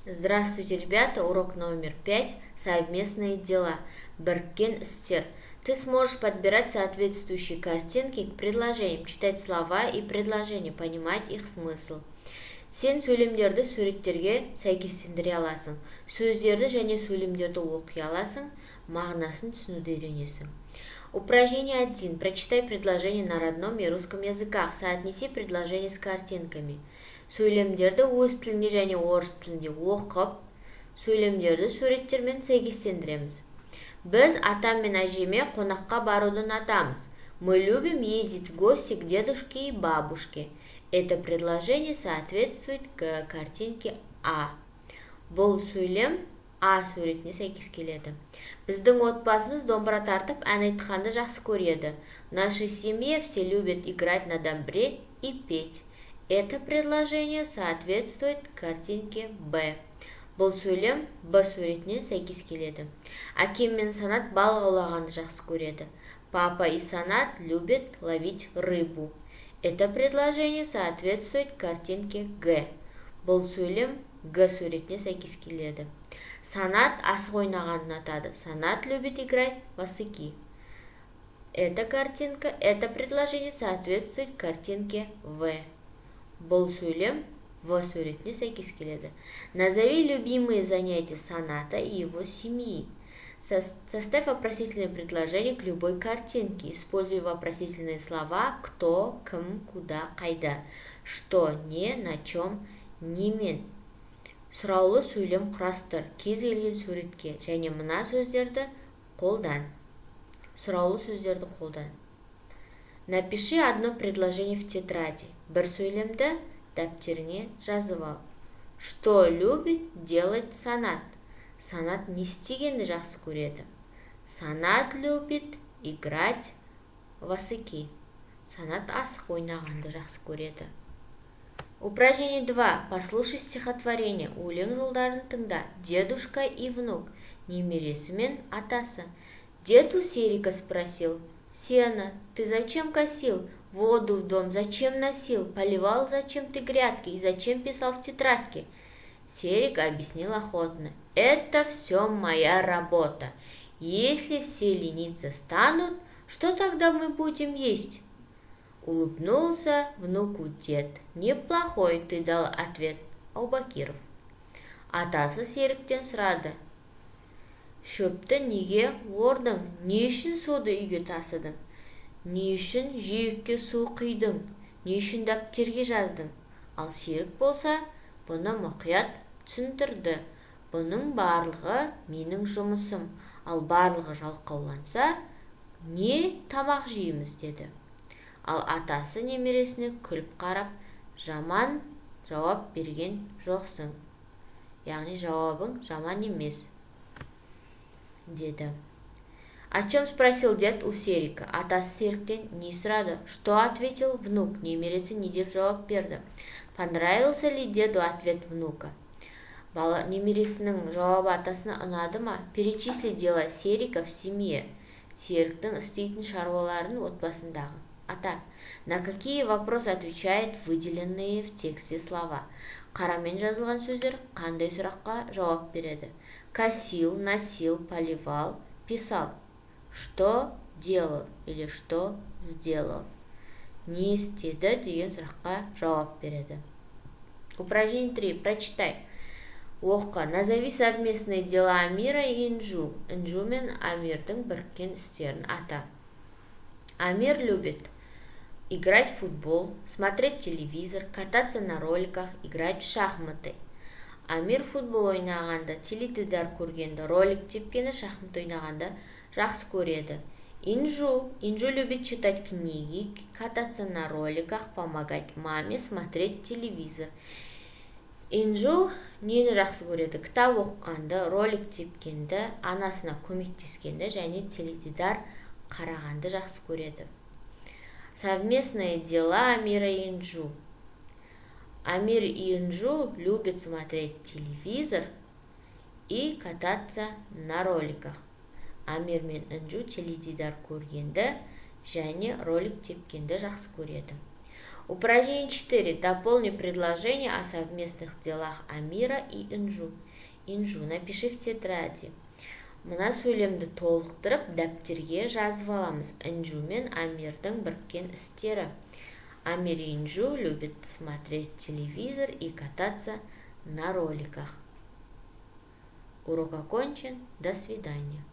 Здравствуйте, ребята! Урок номер 5. Совместные дела. Біріккен істер. Ты сможешь подбирать соответствующие картинки к предложениям, читать слова и предложения, понимать их смысл. Сен сөйлемдерді суреттерге сәйкестендіре аласың. Сөздерді және сөйлемдерді оқи аласың, мағынасын түсінуді үйренесің. Упражнение 1. Прочитай предложение на родном и русском языках. Соотнеси предложение с картинками. Сөйлемдерді өз тілінде және орыс тілінде оқып, сөйлемдерді суреттермен сәйкестендіреміз. Біз атам мен әжеме қонаққа баруды ұнатамыз. Мы любим ездить в гости к дедушке и бабушке. Это предложение соответствует к картинке А. Бұл сөйлем А суретіне сәйкес келеді. Біздің отбасымыз домбыра тартып, ән айтқанды жақсы көреді. В нашей семье все любят играть на домбре и петь. Это предложение соответствует картинке Б. Бұл сөйлем Б суретіне сәйкес келеді. Әкем мен Санат балық аулағанды жақсы көреді. Папа и Санат любят ловить рыбу. Это предложение соответствует картинке Г. Бұл сөйлем Г суретіне сәйкес келеді. Санат асық ойнағанды ұнатады. Санат любит играть в осыки. Это предложение соответствует картинке В. Бұл сөйлем В суретіне сәйкес келеді. Назови любимые занятия Саната и его семьи. Составь вопросительное предложение к любой картинке. Используй вопросительные слова кто, кім, куда, қайда. Что, не, на чем, немен. Сұраулы сөйлем құрастыр. Кез келген суретке және мына сөздерді қолдан. Сұраулы сөздерді қолдан. Напиши одно предложение в тетради. Бір сөйлемді дәптеріңе жазып ал. Что любит делать Санат? Санат не істегенді жақсы көреді. Санат любит играть в осыки. Санат асық ойнағанды жақсы көреді. Упражнение 2. Послушай стихотворение. Өлең жолдарын тыңда. Дедушка и внук. Немересі мен атасы. Дед у Серика спросил: Сена, ты зачем косил? Воду в дом зачем носил? Поливал зачем ты грядки? И зачем писал в тетрадке? Серик объяснил охотно: это все моя работа. Если все лениться станут, что тогда мы будем есть? Улыбнулся внуку дед. Неплохой ты дал ответ, Аубакиров. Атасы Сериктен сұрады: шөпті неге ордың? Не үшін суды үйге тасыдың? Не үшін жиекке су құйдың? Не үшін дәптерге жаздың? Ал Серік болса, бұны мұқият түсіндірді. Бұның барлығы менің жұмысым. Ал барлығы жалқауланса, не тамақ жейміз деді. Ал атасы немересіне күліп қарап, жаман жауап берген жоқсың. Яғни жауабың жаман емес, деді. О чем спросил дед у Серика? Атасы Серіктен не сұрады? Что ответил внук? Немересі не деп жауап берді. Понравился ли деду ответ внука? Бала немересінің жауабы атасына ұнады ма? Перечисли дела Серика в семье. Серіктің істейтін шаруаларын отбасындағы. Ата, на какие вопросы отвечает выделенные в тексте слова? Қарамен жазылған сөздер қандай сұраққа жауап береді? Косил, носил, поливал, писал. Что делал или что сделал? Не істеді деген сұраққа жауап береді. Упражнение 3. Прочитай. Оқы. Назови совместные дела Амира и Инжу. Инжу мен Амирдің біріккен істерін ата. Амир любит играть в футбол, смотреть телевизор, кататься на роликах, играть в шахматы. Амир футбол ойнағанда, теледидар көргенді, ролик тепкені, шахмат ойнағанда жақсы көреді. Инжу любит читать книги, кататься на роликах, помогать маме смотреть телевизор. Инжу нені жақсы көреді? Кітап оқығанды, ролик тепкенді, анасына көмектескенді және теледидар қарағанды жақсы көреді. Совместные дела Амира и Инжу. Амир и Инжу любят смотреть телевизор и кататься на роликах. Амир мен Инжу теледидар көргенді және ролик тепкенді жақсы көреді. Упражнение 4. Дополни предложение о совместных делах Амира и Инжу. Инжу, напиши в тетради. Мына сөйлемді толықтырып, дәптерге жазып аламыз. Инжу мен Амирдің біріккен істері. Амир и Инжу любят смотреть телевизор и кататься на роликах. Урок окончен. До свидания.